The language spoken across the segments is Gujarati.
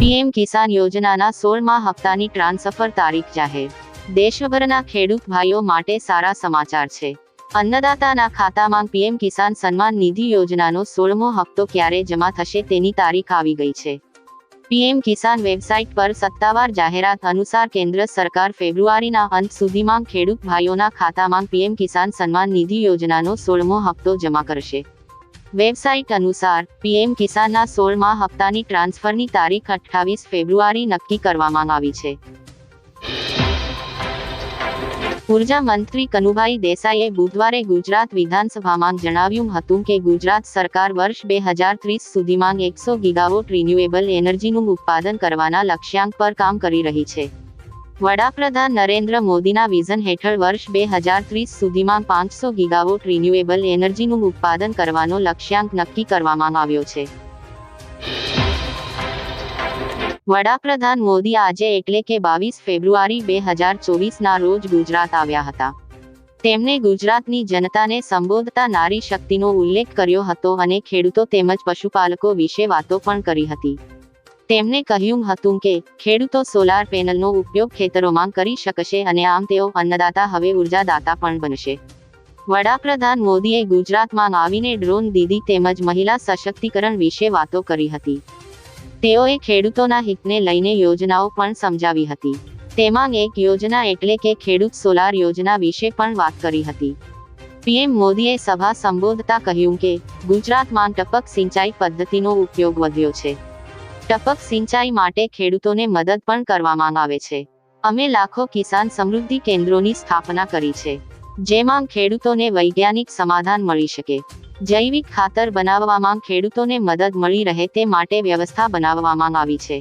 પીએમ કિસાન યોજનાના 16મા હપ્તાની ટ્રાન્સફર તારીખ જાહેર। દેશભરના ખેડૂત ભાઈઓ માટે સારા સમાચાર છે। અન્નદાતાના ખાતામાં પીએમ કિસાન સન્માન નિધિ યોજનાનો 16મો હપ્તો ક્યારે જમા થશે તેની તારીખ આવી ગઈ છે। પીએમ કિસાન વેબસાઇટ પર સત્તાવાર જાહેરાત અનુસાર કેન્દ્ર સરકાર ફેબ્રુઆરીના અંત સુધીમાં ખેડૂત ભાઈઓના ખાતામાં પીએમ કિસાન સન્માન નિધિ યોજનાનો 16મો હપ્તો જમા કરશે। વેબસાઇટ અનુસાર પીએમ કિસાનના 16મા હપ્તાની ટ્રાન્સફરની તારીખ 28 ફેબ્રુઆરી નક્કી કરવામાં આવી છે। ઉર્જા મંત્રી કનુભાઈ દેસાઈએ બુધવારે ગુજરાત વિધાનસભામાં જણાવ્યું હતું કે ગુજરાત સરકાર વર્ષ 2030 સુધીમાં 100 ગીગાવોટ રિન્યુએબલ એનર્જીનું ઉત્પાદન કરવાના લક્ષ્યાંક પર કામ કરી રહી છે। વડાપ્રધાન નરેન્દ્ર મોદીના વિઝન હેઠળ વર્ષ 2030 સુધીમાં 500 ગીગાવોટ રિન્યુએબલ એનર્જીનું ઉત્પાદન કરવાનો લક્ષ્યાંક નક્કી કરવામાં આવ્યો છે। વડાપ્રધાન મોદી આજે એટલે કે 22 ફેબ્રુઆરી 2024ના રોજ ગુજરાત આવ્યા હતા। તેમણે ગુજરાતની જનતાને સંબોધતા નારી શક્તિનો ઉલ્લેખ કર્યો હતો અને ખેડૂતો તેમજ પશુપાલકો વિશે વાતો પણ કરી હતી। તેમણે કહ્યું હતું કે ખેડૂતો સોલાર પેનલનો ઉપયોગ ખેતરોમાં કરી શકશે અને આમ તેઓ અન્નદાતા હવે ઉર્જાદાતા પણ બનશે। વડાપ્રધાન મોદીએ ગુજરાતમાં આવીને ડ્રોન દીદી તેમજ મહિલા સશક્તિકરણ વિશે વાતો કરી હતી। તેઓએ ખેડૂતોના હિતને લઈને યોજનાઓ પણ સમજાવી હતી। તેમાં એક યોજના એટલે કે ખેડૂત સોલાર યોજના વિશે પણ વાત કરી હતી। પીએમ મોદીએ સભા સંબોધતા કહ્યું કે ગુજરાતમાં ટપક સિંચાઈ પદ્ધતિનો ઉપયોગ વધ્યો છે। ટપક સિંચાઈ માટે ખેડૂતોને મદદ પણ કરવામાં આવે છે। અમે લાખો કિસાન સમૃદ્ધિ કેન્દ્રોની સ્થાપના કરી છે, જેમાં ખેડૂતોને વૈજ્ઞાનિક સમાધાન મળી શકે। જૈવિક ખાતર બનાવવામાં ખેડૂતોને મદદ મળી રહે તે માટે વ્યવસ્થા બનાવવામાં આવી છે।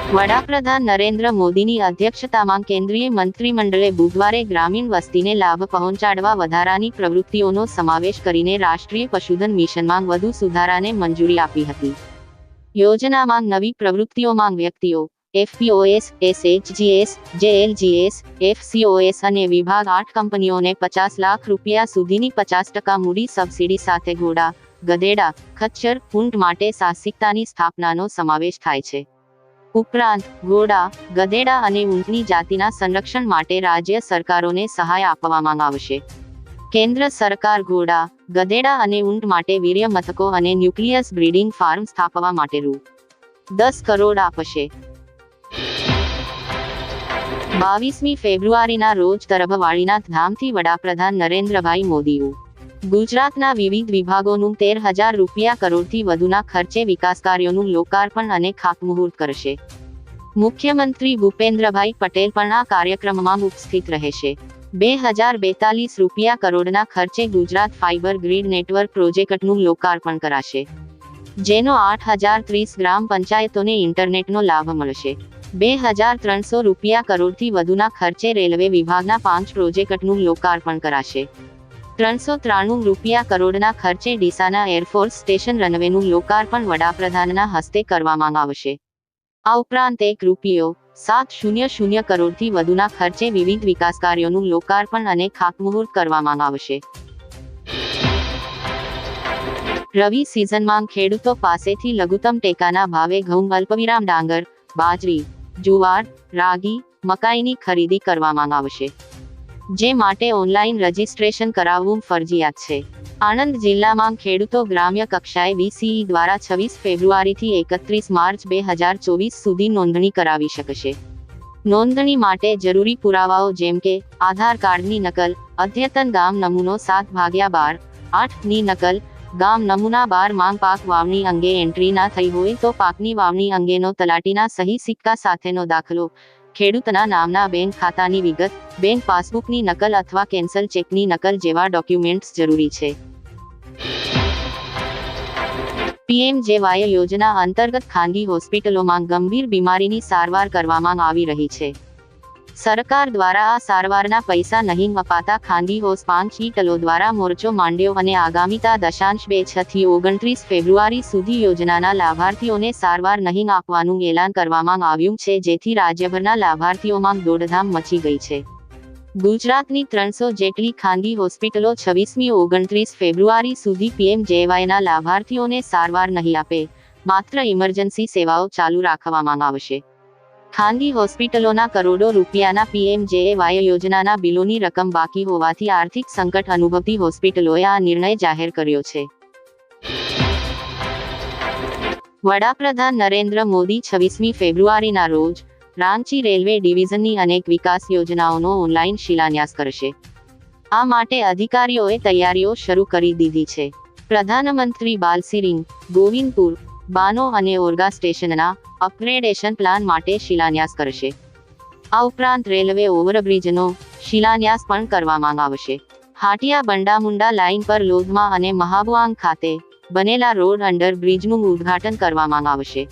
વડાપ્રધાન નરેન્દ્ર મોદીની અધ્યક્ષતામાં કેન્દ્રીય મંત્રીમંડળે બુધવારે ગ્રામીણ વસ્તીને લાભ પહોંચાડવા વધારાની પ્રવૃત્તિઓનો સમાવેશ કરીને રાષ્ટ્રીય પશુધન મિશનમાં વધુ સુધારાને મંજૂરી આપી હતી। યોજનામાં નવી પ્રવૃત્તિઓમાં વ્યક્તિઓ, એફપીઓએસ, એસએચજીએસ, જેએલજીએસ, એફસીઓએસ અને વિભાગ 8 કંપનીઓને 50 લાખ રૂપિયા સુધીની 50% મૂડી સબસિડી સાથે ઘોડા, ગધેડા, ખચ્ચર, ઊંટ માટે સાહસિકતાની સ્થાપનાનો સમાવેશ થાય છે। ઉપરાંત ઘોડા, ગધેડા અને ઊંટની જાતિના સંરક્ષણ માટે રાજ્ય સરકારોને સહાય આપવામાં આવશે। કેન્દ્ર સરકાર ઘોડા, ગધેડા અને ઊંટ માટે વીર્ય મથકો અને ન્યુક્લિયસ બ્રીડિંગ ફાર્મ સ્થાપવા માટે ₹10 કરોડ આપશે। 22મી ફેબ્રુઆરીના રોજ તરભવાળીના ધામથી વડાપ્રધાન નરેન્દ્રભાઈ મોદીઓ ગુજરાતના વિવિધ વિભાગોનું 13,000 કરોડથી વધુના ખર્ચે વિકાસકાર્યોનું લોકાર્પણ અને ખાતમુહૂર્ત કરશે। મુખ્યમંત્રી ભૂપેન્દ્રભાઈ પટેલ પણ આ કાર્યક્રમમાં ઉપસ્થિત રહેશે। 2,042 કરોડના ખર્ચે ગુજરાત ફાઇબર ગ્રીડ નેટવર્ક પ્રોજેક્ટનું લોકાર્પણ કરાશે, જેનો 8,030 ગ્રામ પંચાયતોને ઇન્ટરનેટનો લાભ મળશે। 2,300 કરોડથી વધુના ખર્ચે રેલવે વિભાગના 5 પ્રોજેક્ટનું લોકાર્પણ કરાશે। 393 કરોડના ખર્ચે ડીસાના એરફોર્સ સ્ટેશન રનવેનું લોકાર્પણ વડાપ્રધાનના હસ્તે કરવામાં આવશે। આ ઉપરાંત ₹1,700 કરોડથી વધુના ખર્ચે વિવિધ વિકાસકાર્યોનું લોકાર્પણ અને ખાતમુહૂર્ત કરવામાં આવશે। રવિ સિઝનમાં ખેડૂતો પાસેથી લઘુત્તમ ટેકાના ભાવે ઘઉં, અલ્પવિરામ ડાંગર, બાજરી, જુવાર, રાગી, મકાઈની ખરીદી કરવામાં આવશે, જે માટે ઓનલાઈન રજીસ્ટ્રેશન કરાવવું ફરજિયાત છે। આણંદ જિલ્લામાં ખેડૂતો ગ્રામ્ય કક્ષાએ વીસીઈ દ્વારા 26 ફેબ્રુઆરીથી 31 માર્ચ 2024 સુધી નોંધણી કરાવી શકશે। નોંધણી માટે જરૂરી પુરાવાઓ જેમ કે આધાર કાર્ડની નકલ, અદ્યતન ગામ નમૂનો 7/12/8ની નકલ, ગામ નમૂના 12 માં પાક વાવણી અંગે એન્ટ્રી ના થઈ હોય તો પાકની વાવણી અંગેનો તલાટીના સહી સિક્કા સાથેનો દાખલો, ખેડૂતના નામના બેંક ખાતાની વિગત, બેંક પાસબુકની નકલ અથવા કેન્સલ ચેકની નકલ જેવા ડોક્યુમેન્ટ્સ જરૂરી છે। પીએમજેવાય યોજના અંતર્ગત ખાનગી હોસ્પિટલોમાં ગંભીર બીમારીની સારવાર કરવામાં આવી રહી છે। સરકાર દ્વારા આ સારવારના પૈસા નહીં અપાતા ખાનગી હોસ્પિટલો દ્વારા મોરચો માંડ્યો અને આગામી તા.26 થી 29 ફેબ્રુઆરી સુધી યોજનાના લાભાર્થીઓને સારવાર નહીં આપવાનું એલાન કરવામાં આવ્યું છે, જેથી રાજ્યભરના લાભાર્થીઓમાં દોડધામ મચી ગઈ છે। ગુજરાતની 300 જેટલી ખાનગી હોસ્પિટલો 26મી 29 ફેબ્રુઆરી સુધી પીએમજેવાયના લાભાર્થીઓને સારવાર નહીં આપે, માત્ર ઇમરજન્સી સેવાઓ ચાલુ રાખવામાં આવશે. ખાનગી હોસ્પિટલોના કરોડો રૂપિયાના PMJAY યોજનાના બિલોની રકમ બાકી હોવાથી આર્થિક સંકટ અનુભવતી હોસ્પિટલોએ આ નિર્ણય જાહેર કર્યો છે. વડાપ્રધાન નરેન્દ્ર મોદી 26મી ફેબ્રુઆરીના રોજ રાંચી રેલવે ડિવિઝનની અનેક વિકાસ યોજનાઓનો ઓનલાઈન શિલાન્યાસ કરશે. આ માટે અધિકારીઓએ તૈયારીઓ શરૂ કરી દીધી છે. પ્રધાનમંત્રી બાલસિરિંગ, ગોવિંદપુર, બાનો અને ઓરગા સ્ટેશનના અપગ્રેડેશન પ્લાન માટે શિલાન્યાસ કરશે. આ ઉપરાંત રેલવે ઓવરબ્રિજનો શિલાન્યાસ પણ કરવામાં આવશે. હાટિયા બંડામુંડા લાઇન પર લોધમાં અને મહાબુઆંગ ખાતે બનેલા રોડ અંડરબ્રિજનું ઉદ્ઘાટન કરવામાં આવશે.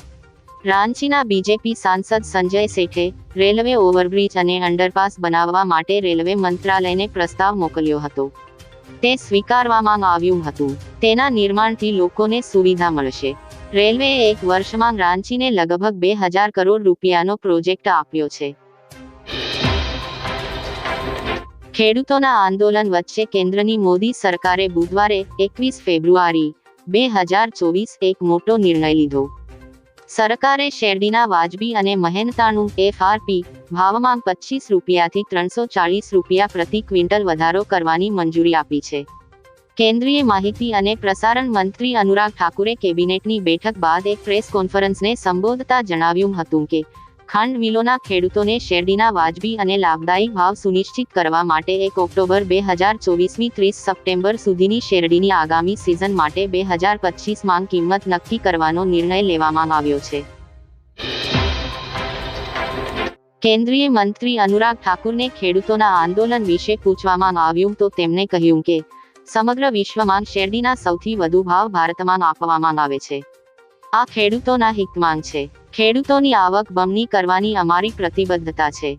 રાંચીના બીજેપી સાંસદ સંજય સેઠે રેલવે ઓવરબ્રિજ અને અંડરપાસ બનાવવા માટે રેલવે મંત્રાલયને પ્રસ્તાવ મોકલ્યો હતો. તે સ્વીકારવામાં આવ્યું હતું. તેના નિર્માણથી લોકોને સુવિધા મળશે. રેલવેએ એક વર્ષમાં રાંચીને લગભગ 2000 કરોડ રૂપિયાનો પ્રોજેક્ટ આપ્યો છે. ખેડૂતોના આંદોલન વચ્ચે કેન્દ્રની મોદી સરકારે બુધવારે 21 ફેબ્રુઆરી 2024 એક મોટો નિર્ણય લીધો. સરકારે શેરડીના વાજબી અને મહેનતાણું FRP ભાવમાં 25 રૂપિયાથી 340 રૂપિયા પ્રતિ ક્વિન્ટલ વધારો કરવાની મંજૂરી આપી છે. કેન્દ્રીય માહિતી અને પ્રસારણ મંત્રી અનુરાગ ઠાકુરે કેબિનેટની બેઠક બાદ એક પ્રેસ કોન્ફરન્સને સંબોધતા જણાવ્યું હતું કે ખાંડ મિલોના ખેડૂતોને શેરડીના વાજબી અને લાભદાયી ભાવ સુનિશ્ચિત કરવા માટે 1 ઓક્ટોબર 2024થી 30 સપ્ટેમ્બર સુધીની શેરડીની આગામી સિઝન માટે 2025 માં કિંમત નક્કી કરવાનો નિર્ણય લેવામાં આવ્યો છે. કેન્દ્રીય મંત્રી અનુરાગ ઠાકુરને ખેડૂતોના આંદોલન વિશે પૂછવામાં આવ્યું તો તેમણે કહ્યું કે સમગ્ર વિશ્વમાં શેરડીના સૌથી વધુ ભાવ ભારતમાં આપવામાં આવે છે. આ ખેડૂતોના હિતમાં છે. ખેડૂતોની આવક બમણી કરવાની અમારી પ્રતિબદ્ધતા છે.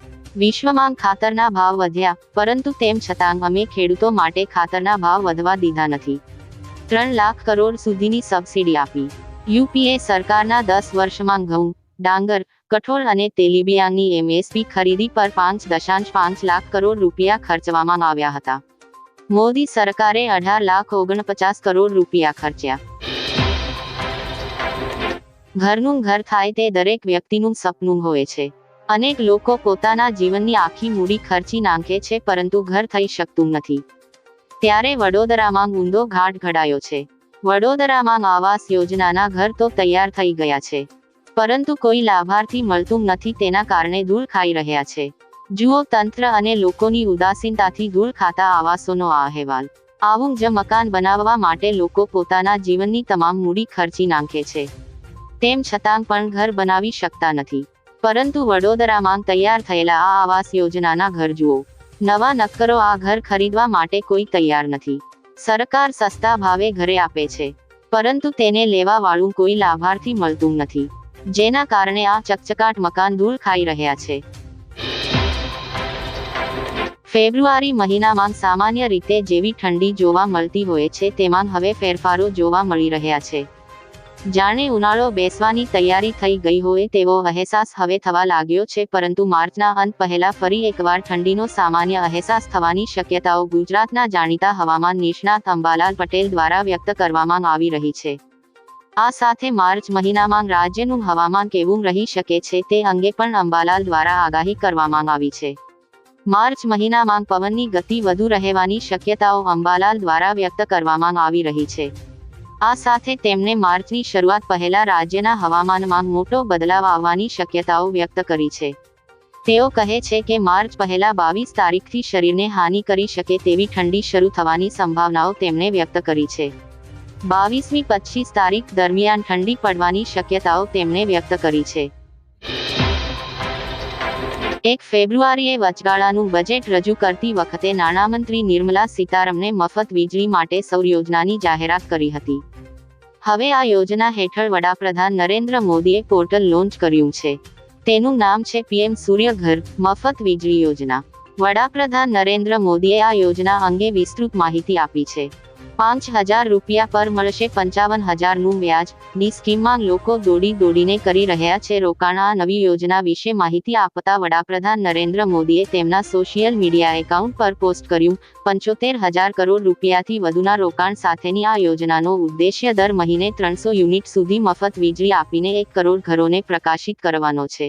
વિશ્વમાં ખાતરના ભાવ વધ્યા, પરંતુ તેમ છતાં અમે ખેડૂતો માટે ખાતરના ભાવ વધવા દીધા નથી. 3 લાખ કરોડ સુધીની સબસિડી આપી. UPA સરકારના 10 વર્ષમાં ઘઉં, ડાંગર, કઠોળ અને તેલીબિયાંની MSP ખરીદી પર 5.5 લાખ કરોડ રૂપિયા ખર્ચવામાં આવ્યા હતા. મોદી સરકારે 18,49 કરોડ રૂપિયા ખર્ચ્યા. ઘરનું ઘર થાય તે દરેક વ્યક્તિનું સપનું હોય છે. અનેક લોકો પોતાના જીવનની આખી મૂડી ખર્ચી નાખે છે પરંતુ ઘર થઈ શકતું નથી. ત્યારે વડોદરામાં ઊંધો ઘાટ ઘડાયો છે. વડોદરામાં આવાસ યોજનાના ઘર તો તૈયાર થઈ ગયા છે, પરંતુ કોઈ લાભાર્થી મળતું નથી. તેના કારણે ધૂળ ખાઈ રહ્યા છે. જુઓ તંત્ર અને લોકોની ઉદાસીનતાથી ધૂળ ખાતા આવાસોનો આ અહેવાલ. આવું જ મકાન બનાવવા માટે લોકો પોતાના જીવનની તમામ મૂડી ખર્ચી નાખે છે. તેમ છતાં પણ ઘર બનાવી શકતા નથી. પરંતુ વડોદરામાં તૈયાર થયેલા આ આવાસ યોજનાના ઘર જુઓ. નવા નક્કરો આ ઘર ખરીદવા માટે કોઈ તૈયાર નથી. સરકાર સસ્તા ભાવે ઘરે આપે છે, પરંતુ તેને લેવા વાળું કોઈ લાભાર્થી મળતું નથી, જેના કારણે આ ચકચકાટ મકાન ધૂળ ખાઈ રહ્યા છે. ફેબ્રુઆરી મહિનામાં સામાન્ય રીતે જેવી ઠંડી જોવા મળતી હોય છે તેમાં હવે ફેરફારો જોવા મળી રહ્યા છે. જાણે ઉનાળો બેસવાની તૈયારી થઈ ગઈ હોય તેવો અહેસાસ હવે થવા લાગ્યો છે. પરંતુ માર્ચના અંત પહેલા ફરી એકવાર ઠંડીનો સામાન્ય અહેસાસ થવાની શક્યતાઓ ગુજરાતના જાણીતા હવામાન નિષ્ણાત અંબાલાલ પટેલ દ્વારા વ્યક્ત કરવામાં આવી રહી છે. આ સાથે માર્ચ મહિનામાં રાજ્યનું હવામાન કેવું રહી શકે છે તે અંગે પણ અંબાલાલ દ્વારા આગાહી કરવામાં આવી છે. માર્ચ મહિનામાં પવનની ગતિ વધુ રહેવાની શક્યતાઓ અંબાલાલ દ્વારા વ્યક્ત કરવામાં આવી રહી છે. આ સાથે તેમણે માર્ચની શરૂઆત પહેલા રાજ્યના હવામાનમાં મોટો બદલાવ આવવાની શક્યતાઓ વ્યક્ત કરી છે. તેઓ કહે છે કે માર્ચ પહેલા 22 તારીખથી શરીરને હાનિ કરી શકે તેવી ઠંડી શરૂ થવાની સંભાવનાઓ તેમણે વ્યક્ત કરી છે. 22મી 25 તારીખ દરમિયાન ઠંડી પડવાની શક્યતાઓ તેમણે વ્યક્ત કરી છે. 1 ફેબ્રુઆરીએ વચગાળાનું બજેટ રજૂ કરતી વખતે નાણામંત્રી નિર્મલા સીતારમણે મફત વીજળી માટે સૌર યોજનાની જાહેરાત કરી હતી. હવે આ યોજના હેઠળ વડાપ્રધાન નરેન્દ્ર મોદીએ પોર્ટલ લોન્ચ કર્યું છે. તેનું નામ છે PM સૂર્ય ઘર મફત વીજળી યોજના. વડાપ્રધાન નરેન્દ્ર મોદીએ આ યોજના અંગે વિસ્તૃત માહિતી આપી છે. ₹5,000 પર મળશે 55,000નું વ્યાજ. ની સ્કીમમાં લોકો દોડીને કરી રહ્યા છે રોકાણ. આ નવી યોજના વિશે માહિતી આપતા વડાપ્રધાન નરેન્દ્ર મોદીએ તેમના સોશિયલ મીડિયા એકાઉન્ટ પર પોસ્ટ કર્યું, ₹75,000 કરોડ રૂપિયાથી વધુના રોકાણ સાથેની આ યોજનાનો ઉદ્દેશ્ય દર મહિને 300 યુનિટ સુધી મફત વીજળી આપીને 1 કરોડ ઘરોને પ્રકાશિત કરવાનો છે.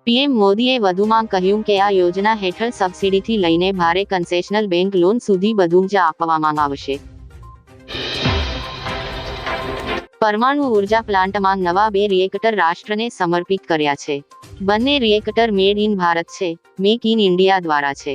પીએમ મોદીએ વધુમાં કહ્યું કે આ યોજના હેઠળ સબસિડીથી લઈને ભારે કન્સેશનલ બેંક લોન સુધી બધું જ આપવામાં આવશે. પરમાણુ ઉર્જા પ્લાન્ટમાં નવા 2 રિએક્ટર રાષ્ટ્રને સમર્પિત કર્યા છે. બંને રિએક્ટર મેડ ઇન ભારત છે, મેક ઇન ઇન્ડિયા દ્વારા છે.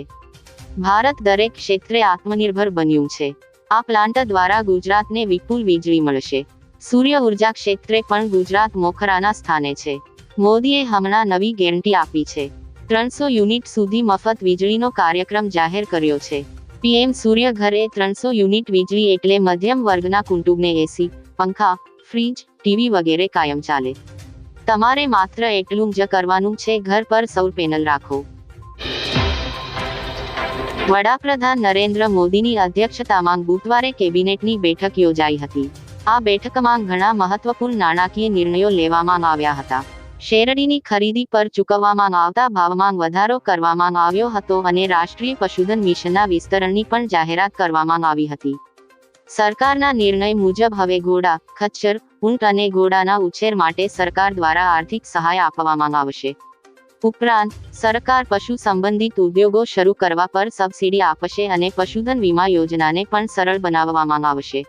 ભારત દરેક ક્ષેત્રે આત્મનિર્ભર બન્યું છે. આ પ્લાન્ટ દ્વારા ગુજરાતને વિપુલ વીજળી મળશે. સૂર્ય ઉર્જા ક્ષેત્રે પણ ગુજરાત મોખરાના સ્થાને છે. મોદીએ હમણાં નવી ગેરંટી આપી છે. 300 યુનિટ સુધી મફત વીજળીનો કાર્યક્રમ જાહેર કર્યો છે. પીએમ સૂર્ય ઘરે 300 યુનિટ વીજળી એટલે મધ્યમ વર્ગના કુટુંબને એસી, પંખા, ફ્રીજ, ટીવી વગેરે કાયમ ચાલે. તમારે માત્ર એટલું જ કરવાનું છે, ઘર પર સૌર પેનલ રાખો. વડાપ્રધાન નરેન્દ્ર મોદીની અધ્યક્ષતામાં બુધવારે કેબિનેટની બેઠક યોજાઈ હતી. આ બેઠકમાં ઘણા મહત્વપૂર્ણ નાણાકીય નિર્ણયો લેવામાં આવ્યા હતા. શેરડીની ખરીદી પર ચૂકવવામાં આવતા ભાવમાં વધારો કરવામાં આવ્યો હતો અને રાષ્ટ્રીય પશુધન મિશનના વિસ્તરણની પણ જાહેરાત કરવામાં આવી હતી. સરકારના નિર્ણય મુજબ હવે ઘોડા, ખચ્ચર, ઊંટ અને ઘોડાના ઉછેર માટે સરકાર દ્વારા આર્થિક સહાય આપવામાં આવશે. ઉપરાંત સરકાર પશુ સંબંધિત ઉદ્યોગો શરૂ કરવા પર સબસિડી આપશે અને પશુધન વીમા યોજનાને પણ સરળ બનાવવામાં આવશે.